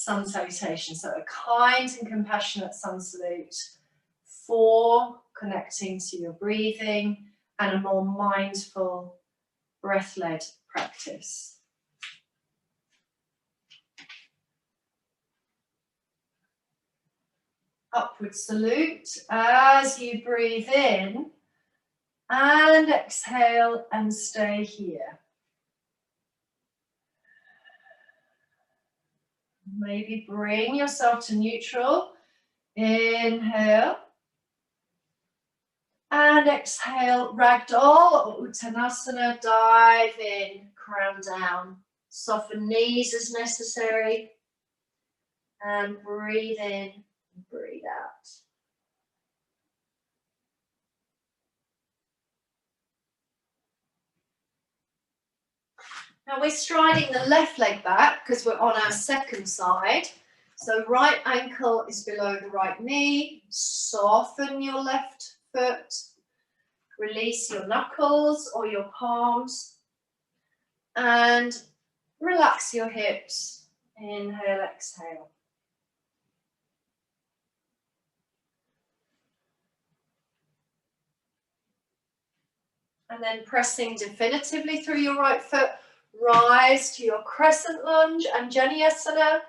sun salutation. So a kind and compassionate sun salute for connecting to your breathing and a more mindful, breath-led practice. Upward salute as you breathe in and exhale and stay here. Maybe bring yourself to neutral. Inhale. And exhale, ragdoll or uttanasana, dive in, crown down. Soften knees as necessary. And breathe in, breathe out. Now we're striding the left leg back because we're on our second side. So right ankle is below the right knee. Soften your left foot. Release your knuckles or your palms. And relax your hips. Inhale, exhale. And then pressing definitively through your right foot, rise to your crescent lunge, Anjaneyasana,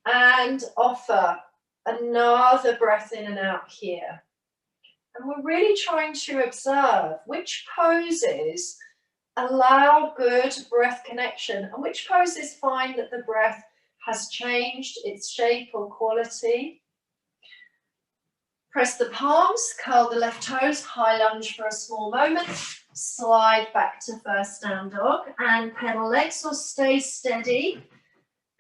and offer another breath in and out here. And we're really trying to observe which poses allow good breath connection and which poses find that the breath has changed its shape or quality. Press the palms, curl the left toes, high lunge for a small moment, slide back to first down dog and pedal legs or stay steady.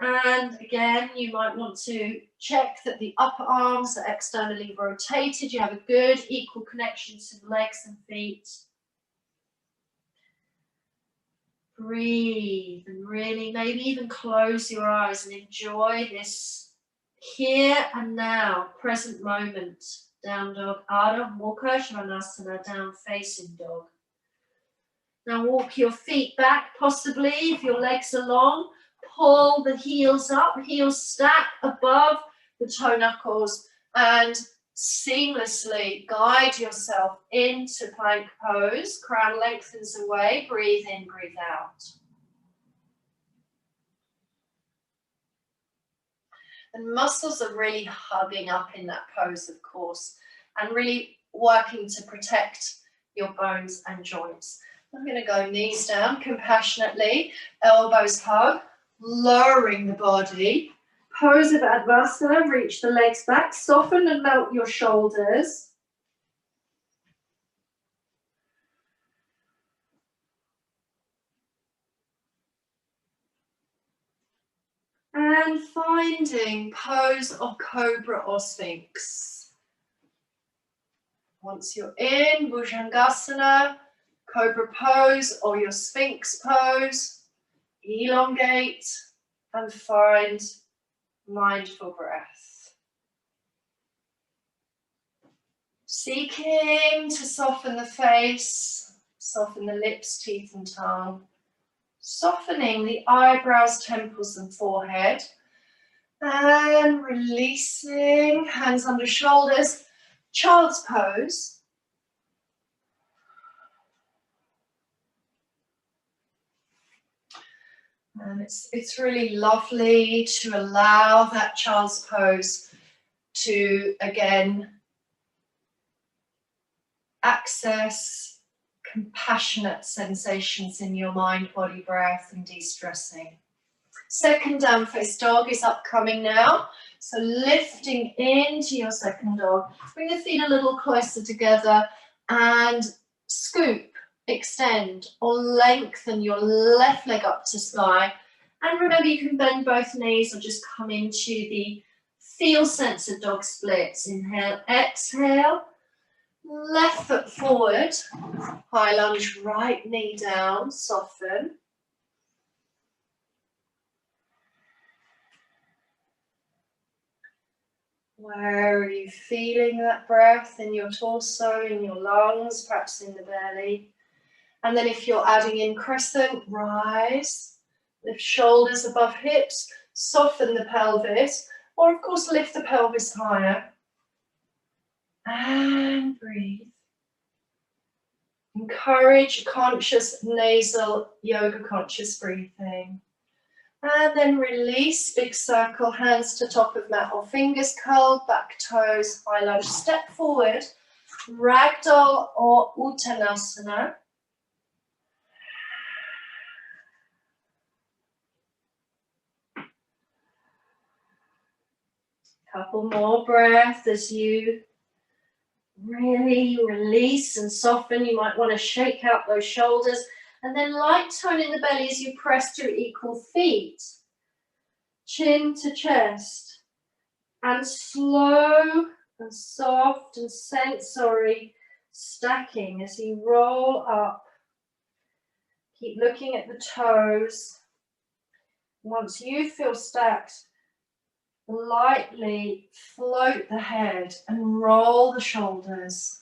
And again, you might want to check that the upper arms are externally rotated. You have a good equal connection to the legs and feet. Breathe and really maybe even close your eyes and enjoy this here and now, present moment. Down dog, Ardha Mukha Svanasana, down facing dog. Now walk your feet back, possibly if your legs are long. Pull the heels up, heels stack above the toe knuckles and seamlessly guide yourself into plank pose. Crown lengthens away, breathe in, breathe out. And muscles are really hugging up in that pose, of course, and really working to protect your bones and joints. I'm going to go knees down compassionately, elbows hug, lowering the body. Pose of Advasana, reach the legs back, soften and melt your shoulders. And finding pose of Cobra or Sphinx. Once you're in Bhujangasana, Cobra pose or your Sphinx pose, elongate and find mindful breath. Seeking to soften the face, soften the lips, teeth and tongue. Softening the eyebrows, temples and forehead. And releasing, hands under shoulders, child's pose. And it's really lovely to allow that child's pose to, again, access compassionate sensations in your mind, body, breath, and de-stressing. Second down face dog is upcoming now. So lifting into your second dog, bring the feet a little closer together and scoop, extend or lengthen your left leg up to sky. And remember, you can bend both knees or just come into the feel centered dog splits. Inhale, exhale. Left foot forward, high lunge, right knee down, soften. Where are you feeling that breath in your torso, in your lungs, perhaps in the belly? And then if you're adding in crescent, rise, lift shoulders above hips, Soften the pelvis, or of course lift the pelvis higher. And breathe. Encourage conscious nasal yoga conscious breathing. And then release, big circle, hands to top of mat or fingers curled, back toes, high lunge, step forward, ragdoll or uttanasana. Couple more breaths as you really release and soften. You might want to shake out those shoulders. And then light tone in the belly as you press through equal feet. Chin to chest. And slow and soft and sensory stacking as you roll up. Keep looking at the toes. Once you feel stacked, lightly float the head and roll the shoulders.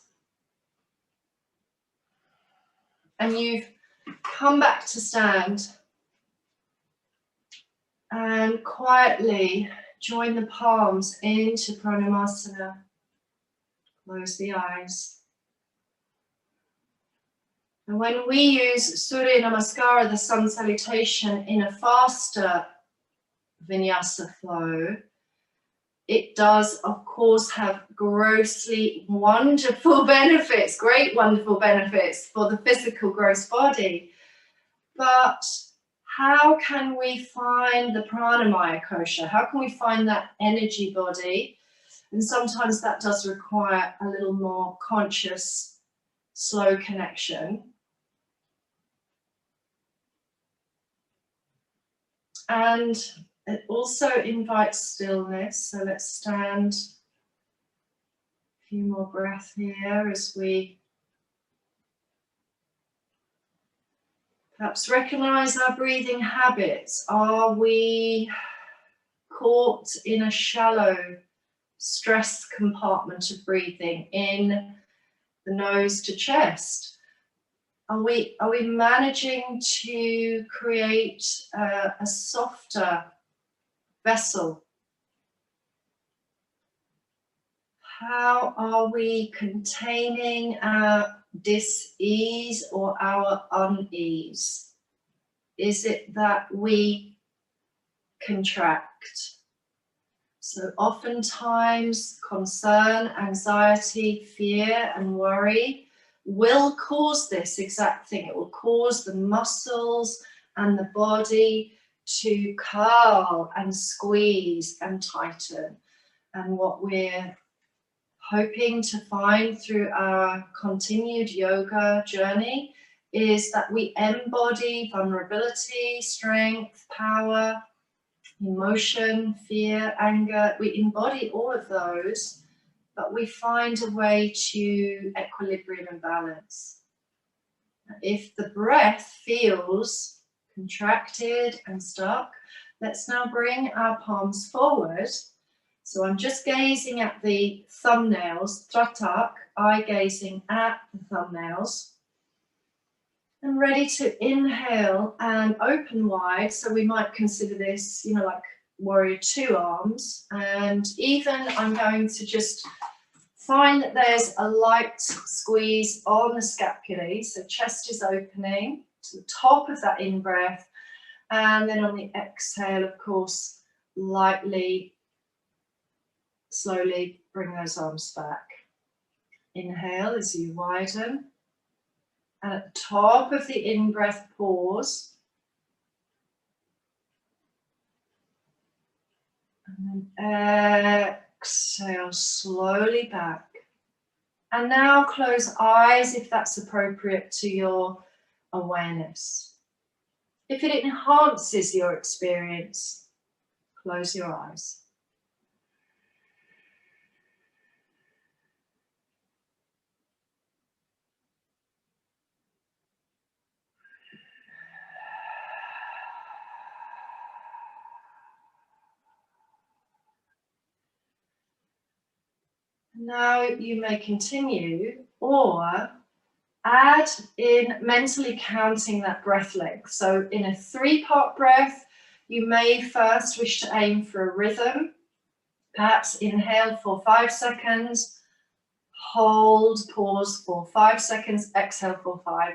And you've come back to stand. And quietly join the palms into Pranamasana. Close the eyes. And when we use Surya Namaskara, the sun salutation, in a faster vinyasa flow, it does, of course, have grossly wonderful benefits, great wonderful benefits for the physical gross body. But how can we find the pranamaya kosha? How can we find that energy body? And sometimes that does require a little more conscious, slow connection. And it also invites stillness. So let's stand a few more breaths here as we perhaps recognize our breathing habits. Are we caught in a shallow, stressed compartment of breathing in the nose to chest? Are we managing to create a softer vessel? How are we containing our dis-ease or our unease? Is it that we contract? So oftentimes concern, anxiety, fear and worry will cause this exact thing. It will cause the muscles and the body to curl and squeeze and tighten. And what we're hoping to find through our continued yoga journey is that we embody vulnerability, strength, power, emotion, fear, anger. We embody all of those, but we find a way to equilibrium and balance. If the breath feels contracted and stuck, let's now bring our palms forward. So I'm just gazing at the thumbnails, tratak, eye gazing at the thumbnails. And ready to inhale and open wide. So we might consider this, you know, like warrior two arms. And even I'm going to just find that there's a light squeeze on the scapulae. So chest is opening to the top of that in-breath. And then on the exhale, of course, lightly, slowly bring those arms back. Inhale as you widen. And at the top of the in-breath, pause. And then exhale slowly back. And now close eyes if that's appropriate to your awareness. If it enhances your experience, close your eyes. Now you may continue or add in mentally counting that breath length. So in a 3-part breath, You may first wish to aim for a rhythm. Perhaps inhale for 5 seconds, hold, pause for 5 seconds, exhale for 5.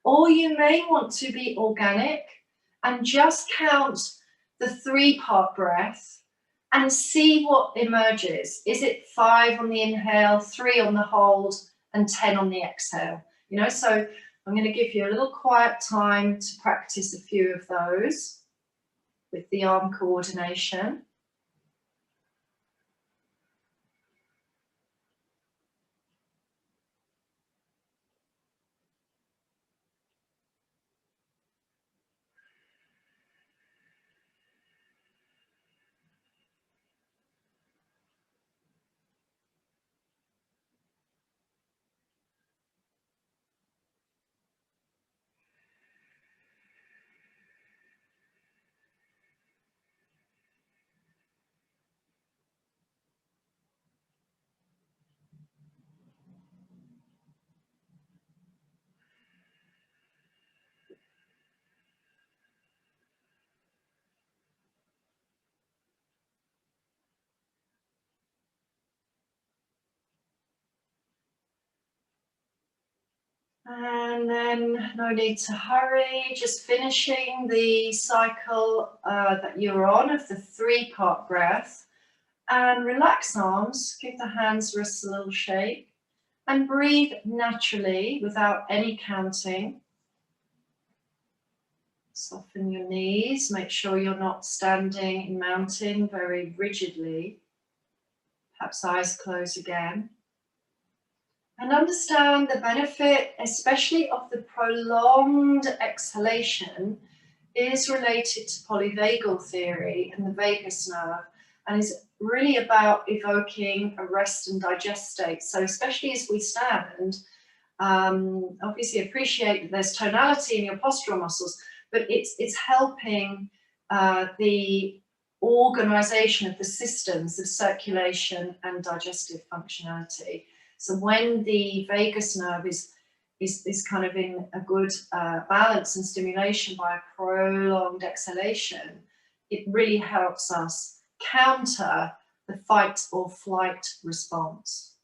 Or you may want to be organic and just count the 3-part breath and see what emerges. Is it 5 on the inhale, 3 on the hold, and 10 on the exhale? You know, so I'm going to give you a little quiet time to practice a few of those with the arm coordination. And then no need to hurry, just finishing the cycle that you're on of the 3-part breath. And relax arms, give the hands, wrists a little shake, and breathe naturally without any counting. Soften your knees, make sure you're not standing in mountain very rigidly. Perhaps eyes close again. And understand the benefit, especially of the prolonged exhalation, is related to polyvagal theory and the vagus nerve, and is really about evoking a rest and digest state. So especially as we stand, obviously appreciate that there's tonality in your postural muscles, but it's helping the organization of the systems of circulation and digestive functionality. So when the vagus nerve is kind of in a good balance and stimulation by a prolonged exhalation, it really helps us counter the fight or flight response.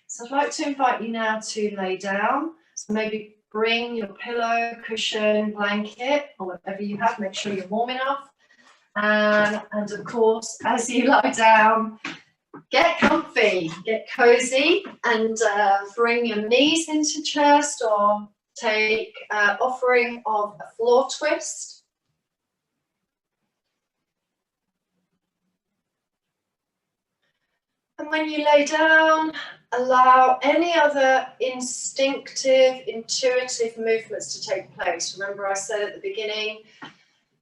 So I'd like to invite you now to lay down. So maybe bring your pillow, cushion, blanket, or whatever you have. Make sure you're warm enough. And of course, as you lie down, get comfy, get cozy, and bring your knees into chest, or take offering of a floor twist. And when you lay down, allow any other instinctive, intuitive movements to take place. Remember, I said at the beginning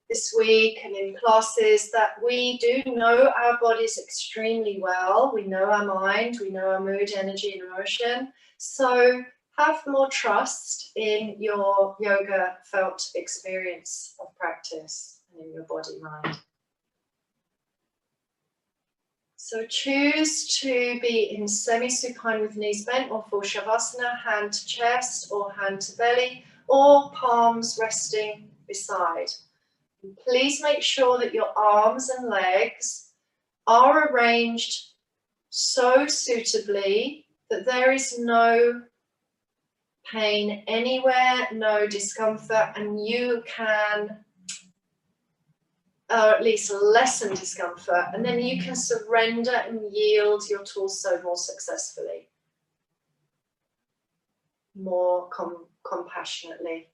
this week and in classes that we do know our bodies extremely well. We know our mind, we know our mood, energy, and emotion. So have more trust in your yoga felt experience of practice and in your body mind. So choose to be in semi-supine with knees bent, or full shavasana, hand to chest or hand to belly, or palms resting beside. And please make sure that your arms and legs are arranged so suitably that there is no pain anywhere, no discomfort, and you can at least lessen discomfort, and then you can surrender and yield your torso more successfully, more compassionately.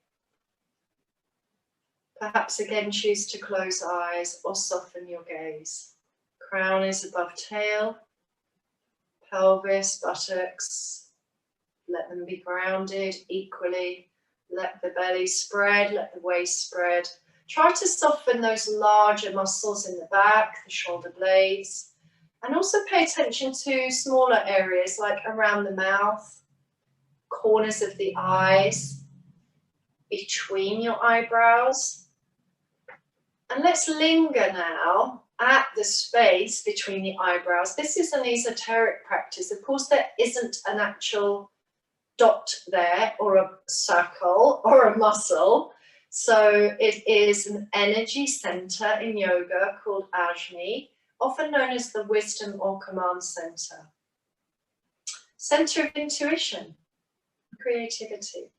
Perhaps again choose to close eyes or soften your gaze. Crown is above tail, pelvis, buttocks, let them be grounded equally. Let the belly spread, let the waist spread. Try to soften those larger muscles in the back, the shoulder blades, and also pay attention to smaller areas like around the mouth, corners of the eyes, between your eyebrows. And let's linger now at the space between the eyebrows. This is an esoteric practice. Of course, there isn't an actual dot there or a circle or a muscle. So it is an energy center in yoga called AJNA, often known as the wisdom or command center. Center of intuition, creativity.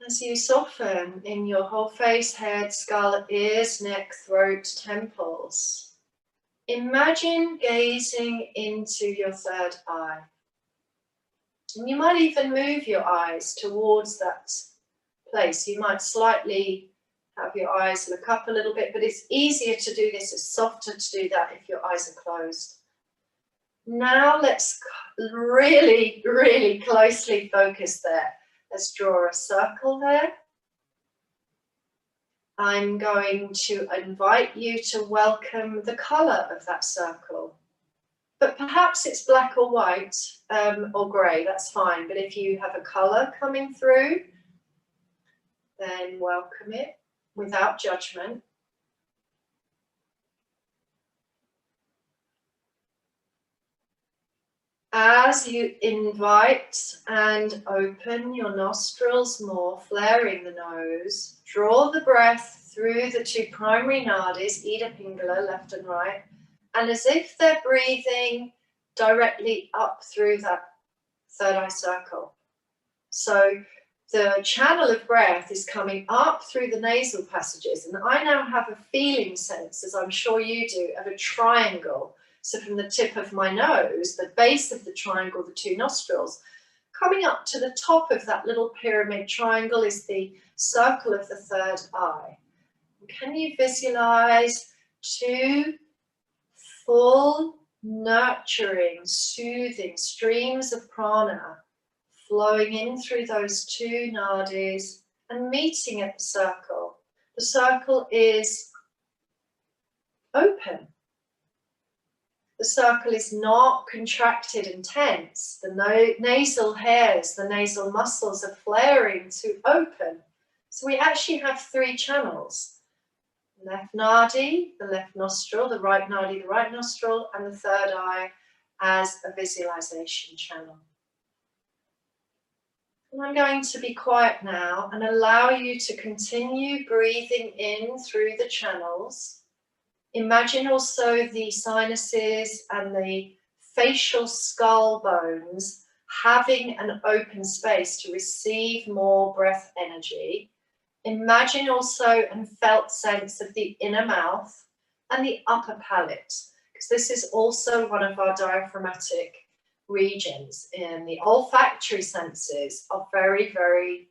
As you soften in your whole face, head, skull, ears, neck, throat, temples, imagine gazing into your third eye. And you might even move your eyes towards that place. You might slightly have your eyes look up a little bit, but it's easier to do this, it's softer to do that if your eyes are closed. Now let's really, really closely focus there. Let's draw a circle there. I'm going to invite you to welcome the color of that circle. But perhaps it's black or white or grey, that's fine. But if you have a color coming through, then welcome it without judgment. As you invite and open your nostrils more, flaring the nose, draw the breath through the two primary nadis, Ida Pingala, left and right, and as if they're breathing directly up through that third eye circle. So the channel of breath is coming up through the nasal passages, and I now have a feeling sense, as I'm sure you do, of a triangle. So from the tip of my nose, the base of the triangle, the two nostrils, coming up to the top of that little pyramid triangle is the circle of the third eye. Can you visualize two full, nurturing, soothing streams of prana flowing in through those two nadis and meeting at the circle? The circle is open. The circle is not contracted and tense. The nasal hairs, the nasal muscles are flaring to open. So we actually have three channels. Left nadi, the left nostril, the right nadi, the right nostril, and the third eye as a visualization channel. And I'm going to be quiet now and allow you to continue breathing in through the channels. Imagine also the sinuses and the facial skull bones having an open space to receive more breath energy. Imagine also and felt sense of the inner mouth and the upper palate, because this is also one of our diaphragmatic regions. And the olfactory senses are very, very